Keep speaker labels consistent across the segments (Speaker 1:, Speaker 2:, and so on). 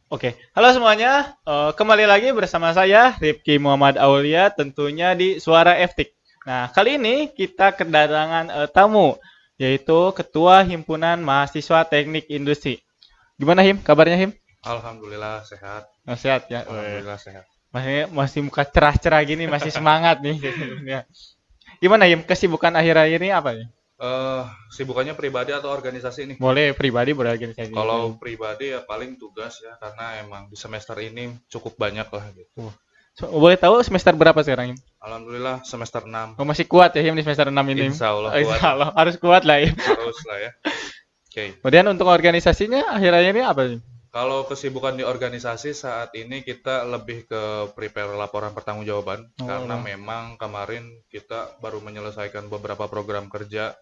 Speaker 1: Oke, halo semuanya. Kembali lagi bersama saya Rifki Muhammad Aulia, tentunya di Suara Eftik. Nah, kali ini kita kedatangan tamu, yaitu Ketua Himpunan Mahasiswa Teknik Industri. Gimana Him? Kabarnya Him?
Speaker 2: Alhamdulillah sehat.
Speaker 1: Sehat ya.
Speaker 2: Alhamdulillah sehat.
Speaker 1: Masih muka cerah-cerah gini, masih semangat nih. Ya. Gimana Him? Kesibukan akhir-akhir ini apa nih?
Speaker 2: Eh, Sibukannya pribadi atau organisasi nih?
Speaker 1: Boleh pribadi, boleh organisasi.
Speaker 2: Kalau pribadi ya paling tugas ya, karena emang di semester ini cukup banyak lah gitu.
Speaker 1: Boleh tahu semester berapa sekarang Him?
Speaker 2: Alhamdulillah semester 6.
Speaker 1: Oh, masih kuat ya Him di semester 6 ini.
Speaker 2: Insya Allah
Speaker 1: Oh,
Speaker 2: kuat
Speaker 1: insya
Speaker 2: lah.
Speaker 1: Allah harus kuat lah Him.
Speaker 2: Harus lah ya. Oke.
Speaker 1: Kemudian untuk organisasinya akhir-akhir ini apa sih?
Speaker 2: Kalau kesibukan di organisasi saat ini kita lebih ke prepare laporan pertanggungjawaban, karena
Speaker 1: Oh,
Speaker 2: memang kemarin kita baru menyelesaikan beberapa program kerja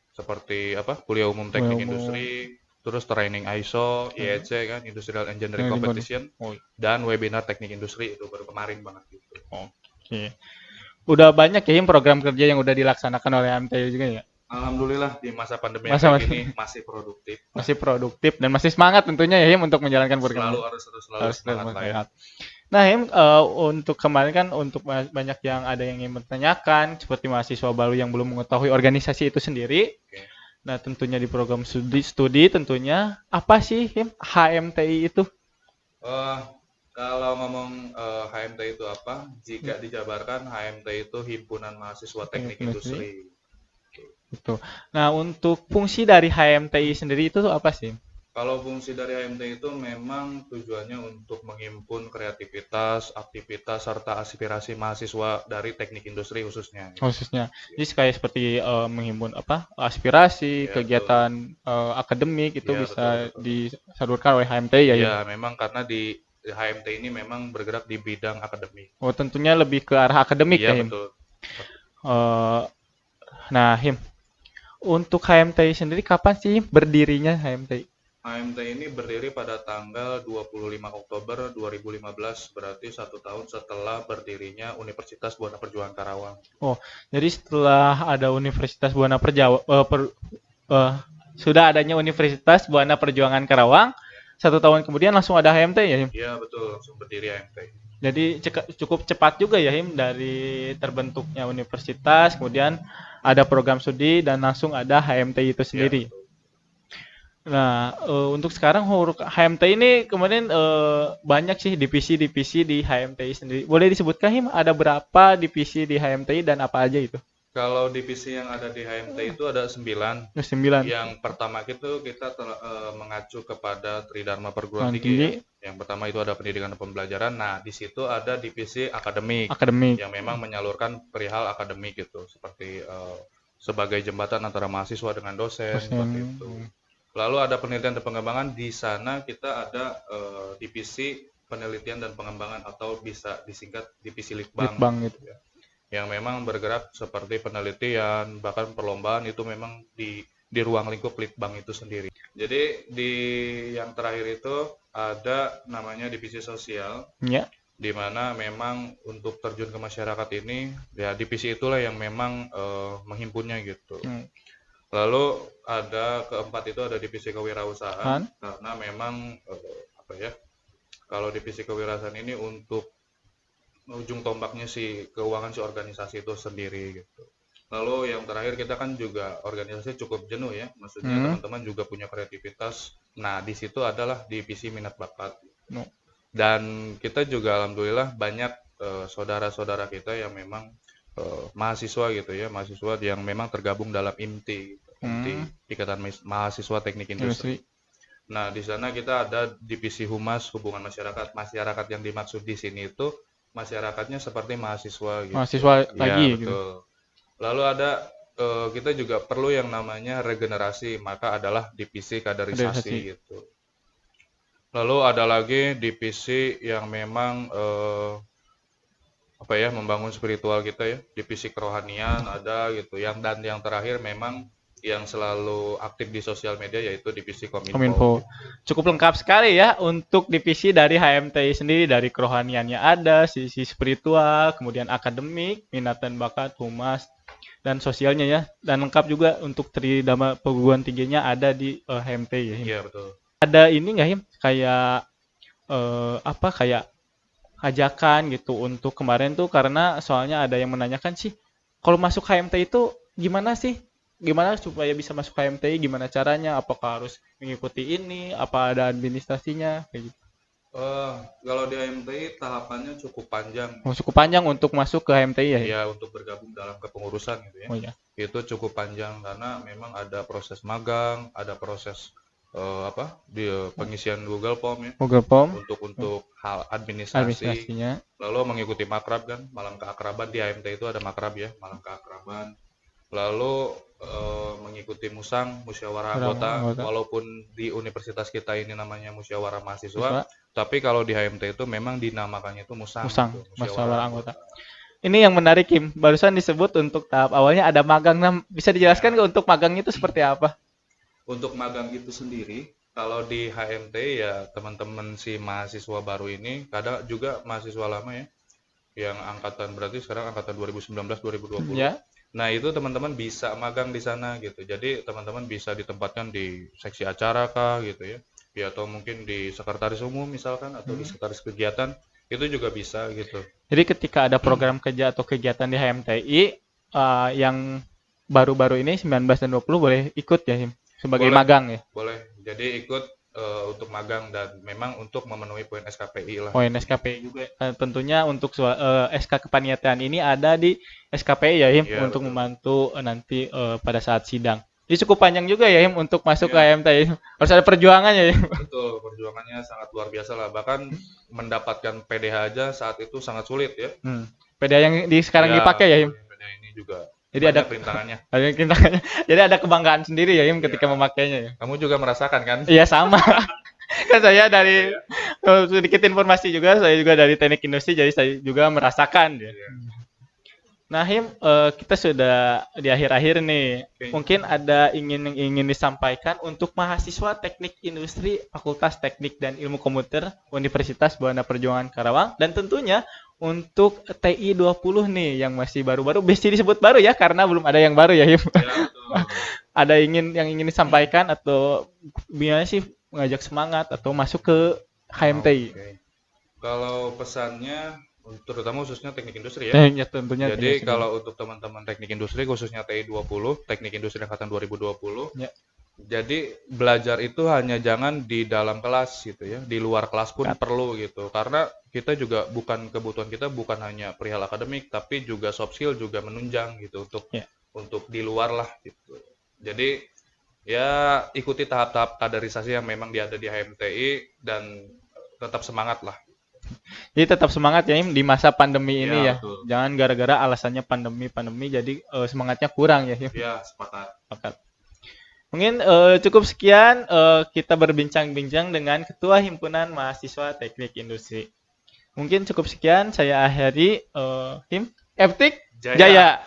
Speaker 2: seperti apa kuliah umum teknik
Speaker 1: mau
Speaker 2: industri, terus training ISO, IEC kan, Industrial Engineering
Speaker 1: lingkungan.
Speaker 2: Competition,
Speaker 1: Oh,
Speaker 2: dan webinar teknik industri itu baru kemarin banget gitu.
Speaker 1: oke. Udah banyak ya Him, program kerja yang udah dilaksanakan oleh MTU juga ya.
Speaker 2: Alhamdulillah di masa pandemi yang
Speaker 1: Masa
Speaker 2: kayak
Speaker 1: masih
Speaker 2: gini masih produktif lah.
Speaker 1: masih produktif dan masih semangat tentunya ya Him untuk menjalankan
Speaker 2: Selalu
Speaker 1: programnya.
Speaker 2: harus harus selalu
Speaker 1: Harus
Speaker 2: semangat lah ya.
Speaker 1: sehat. Nah Him, untuk kemarin kan untuk banyak yang ada yang ingin bertanyakan seperti mahasiswa baru yang belum mengetahui organisasi itu sendiri.
Speaker 2: Oke.
Speaker 1: Nah tentunya di program studi tentunya apa sih Him HMTI itu?
Speaker 2: Eh Kalau ngomong HMT itu apa? Jika dijabarkan HMT itu Himpunan Mahasiswa Teknik
Speaker 1: Industri.
Speaker 2: Industri.
Speaker 1: Gitu. Nah, untuk fungsi dari HMTI sendiri itu tuh apa sih?
Speaker 2: Kalau fungsi dari HMT itu memang tujuannya untuk menghimpun kreativitas, aktivitas, serta aspirasi mahasiswa dari teknik industri khususnya.
Speaker 1: Khususnya. Jadi kayak seperti menghimpun apa? Aspirasi,
Speaker 2: Ya betul,
Speaker 1: kegiatan akademik itu
Speaker 2: ya betul
Speaker 1: bisa
Speaker 2: betul.
Speaker 1: disalurkan oleh HMTI ya, Him?
Speaker 2: Ya memang karena di HMT ini memang bergerak di bidang akademik.
Speaker 1: Oh, tentunya lebih ke arah akademik
Speaker 2: Iya
Speaker 1: ya, Him.
Speaker 2: betul.
Speaker 1: Eh, nah, Him, untuk HMTI sendiri kapan sih berdirinya HMTI?
Speaker 2: HMT ini berdiri pada tanggal 25 Oktober 2015, berarti 1 tahun setelah berdirinya Universitas Buana Perjuangan Karawang.
Speaker 1: Oh, jadi setelah ada Universitas Buana Perjawa, eh, sudah adanya Universitas Buana Perjuangan Karawang, 1 tahun kemudian langsung ada HMT ya, Him?
Speaker 2: Iya betul, langsung berdiri HMT.
Speaker 1: Jadi cukup cepat juga ya Him dari terbentuknya universitas, kemudian ada program studi dan langsung ada HMTI itu
Speaker 2: Iya
Speaker 1: sendiri.
Speaker 2: betul.
Speaker 1: Nah, untuk sekarang HMTI ini kemudian banyak sih divisi-divisi di HMTI sendiri. Boleh disebutkan Him ada berapa divisi di HMTI dan apa aja itu?
Speaker 2: Kalau divisi yang ada di HMT itu ada 9.
Speaker 1: 9.
Speaker 2: Yang pertama itu kita mengacu kepada Tridharma Perguruan
Speaker 1: Yang
Speaker 2: Tinggi
Speaker 1: tinggi
Speaker 2: ya. Yang pertama itu ada pendidikan dan pembelajaran. Nah, di situ ada divisi akademik
Speaker 1: akademik.
Speaker 2: yang memang menyalurkan perihal akademik gitu, seperti sebagai jembatan antara mahasiswa dengan dosen
Speaker 1: Dosen.
Speaker 2: seperti itu. Lalu ada penelitian dan pengembangan. Di sana kita ada divisi penelitian dan pengembangan atau bisa disingkat divisi Litbang
Speaker 1: Litbang gitu.
Speaker 2: gitu ya, yang memang bergerak seperti penelitian, bahkan perlombaan itu memang di ruang lingkup Litbang itu sendiri. Jadi di yang terakhir itu ada namanya divisi sosial,
Speaker 1: Ya.
Speaker 2: di mana memang untuk terjun ke masyarakat ini, ya divisi itulah yang memang menghimpunnya gitu.
Speaker 1: Hmm.
Speaker 2: Lalu ada keempat itu ada divisi kewirausahaan,
Speaker 1: Kan?
Speaker 2: karena memang apa ya, kalau divisi kewirausahaan ini untuk ujung tombaknya si keuangan si organisasi itu sendiri gitu. Lalu yang terakhir kita kan juga organisasi cukup jenuh ya, maksudnya
Speaker 1: Hmm.
Speaker 2: teman-teman juga punya kreativitas. Nah di situ adalah divisi minat bakat.
Speaker 1: No.
Speaker 2: Dan kita juga alhamdulillah banyak saudara-saudara kita yang memang mahasiswa gitu ya, mahasiswa yang memang tergabung dalam IMTI, IMTI
Speaker 1: Hmm.
Speaker 2: Ikatan Mahasiswa Teknik Industri.
Speaker 1: Industri.
Speaker 2: Nah, di sana kita ada divisi humas hubungan masyarakat. Masyarakat yang dimaksud di sini itu masyarakatnya seperti mahasiswa gitu.
Speaker 1: Mahasiswa
Speaker 2: Ya,
Speaker 1: lagi gitu.
Speaker 2: betul. Lalu ada kita juga perlu yang namanya regenerasi, maka adalah divisi kaderisasi
Speaker 1: Kaderisasi.
Speaker 2: gitu. Lalu ada lagi divisi yang memang apa ya, membangun spiritual kita ya, divisi kerohanian ada gitu. Yang terakhir memang yang selalu aktif di sosial media yaitu divisi Kominfo
Speaker 1: Kominfo.
Speaker 2: gitu.
Speaker 1: Cukup lengkap sekali ya untuk divisi dari HMTI sendiri, dari kerohaniannya ada, sisi spiritual, kemudian akademik, minat dan bakat, humas, dan sosialnya ya. Dan lengkap juga untuk tridharma perguruan tingginya ada di HMTI ya, Him.
Speaker 2: Iya, betul.
Speaker 1: Ada ini nggak Him? Kayak apa kayak ajakan gitu untuk kemarin tuh, karena soalnya ada yang menanyakan sih kalau masuk HMTI itu gimana sih? Gimana supaya bisa masuk HMTI? Gimana caranya? Apakah harus mengikuti ini? Apa ada administrasinya? Kayak gitu.
Speaker 2: Kalau di HMTI tahapannya cukup panjang.
Speaker 1: Oh, cukup panjang untuk masuk ke HMTI ya?
Speaker 2: Ya, untuk bergabung dalam kepengurusan gitu ya.
Speaker 1: Oh ya.
Speaker 2: Itu cukup panjang karena memang ada proses magang, ada proses pengisian Google Form ya,
Speaker 1: Google Form,
Speaker 2: untuk hal administrasi,
Speaker 1: administrasinya.
Speaker 2: lalu mengikuti makrab kan, malam keakraban di HMT itu ada makrab ya, malam keakraban, lalu mengikuti musyawarah anggota, walaupun di universitas kita ini namanya musyawarah mahasiswa, tapi kalau di HMT itu memang dinamakannya itu musang, gitu,
Speaker 1: musyawarah anggota. Ini yang menarik, Kim. Barusan disebut untuk tahap awalnya ada magang. Nah, bisa dijelaskan nggak untuk magangnya itu seperti apa?
Speaker 2: Untuk magang itu sendiri, kalau di HMT ya teman-teman si mahasiswa baru ini, kadang juga mahasiswa lama ya, yang angkatan berarti sekarang angkatan 2019-2020.
Speaker 1: Ya.
Speaker 2: Nah, itu teman-teman bisa magang di sana gitu. Jadi teman-teman bisa ditempatkan di seksi acara kah gitu ya. Ya, atau mungkin di sekretaris umum misalkan, atau di sekretaris kegiatan, itu juga bisa gitu.
Speaker 1: Jadi ketika ada program kerja atau kegiatan di HMTI yang baru-baru ini 19 dan 20 boleh ikut ya, Him? Sebagai magang ya?
Speaker 2: Boleh. Jadi ikut untuk magang dan memang untuk memenuhi poin SKPI lah.
Speaker 1: Poin SKPI juga. Tentunya untuk SK kepanitiaan ini ada di SKPI ya, Him,
Speaker 2: Iya,
Speaker 1: untuk
Speaker 2: betul.
Speaker 1: membantu nanti pada saat sidang. Jadi cukup panjang juga ya, Him, untuk masuk ke HMTI. Harus ada perjuangannya ya.
Speaker 2: Betul, perjuangannya sangat luar biasa lah. Bahkan mendapatkan PDH aja saat itu sangat sulit ya.
Speaker 1: PDH yang sekarang dipakai ya, Him.
Speaker 2: PDH ini juga
Speaker 1: Jadi
Speaker 2: banyak
Speaker 1: ada
Speaker 2: rintangannya.
Speaker 1: Jadi ada kebanggaan sendiri ya, Him, ketika memakainya ya.
Speaker 2: Kamu juga merasakan kan?
Speaker 1: Iya, sama. Kan saya dari sedikit informasi juga, saya juga dari teknik industri, jadi saya juga merasakan ya. Nah, Him, kita sudah di akhir-akhir nih. Mungkin ada yang ingin disampaikan untuk mahasiswa teknik industri Fakultas Teknik dan Ilmu Komputer Universitas Buana Perjuangan Karawang, dan tentunya untuk TI 20 nih yang masih baru-baru, bisa disebut baru ya karena belum ada yang baru ya, Him.
Speaker 2: Ya, betul.
Speaker 1: Ada yang ingin disampaikan atau gimana sih mengajak semangat atau masuk ke HMTI?
Speaker 2: Kalau pesannya terutama khususnya teknik industri ya.
Speaker 1: Ya, tentunya.
Speaker 2: Jadi kalau untuk teman-teman teknik industri khususnya TI 20, teknik industri angkatan 2020.
Speaker 1: Ya.
Speaker 2: Jadi belajar itu hanya jangan di dalam kelas gitu ya, di luar kelas pun perlu gitu. Karena kita juga kebutuhan kita bukan hanya perihal akademik, tapi juga soft skill juga menunjang gitu untuk di luar lah gitu. Jadi ya ikuti tahap-tahap kaderisasi yang memang ada di HMTI dan tetap semangat lah.
Speaker 1: Jadi tetap semangat ya, Im, di masa pandemi ini ya.
Speaker 2: Betul.
Speaker 1: Jangan gara-gara alasannya pandemi jadi semangatnya kurang ya, Im.
Speaker 2: Ya, sepakat.
Speaker 1: Mungkin cukup sekian kita berbincang-bincang dengan Ketua Himpunan Mahasiswa Teknik Industri. Mungkin cukup sekian, saya akhiri. Him, Eftik Jaya.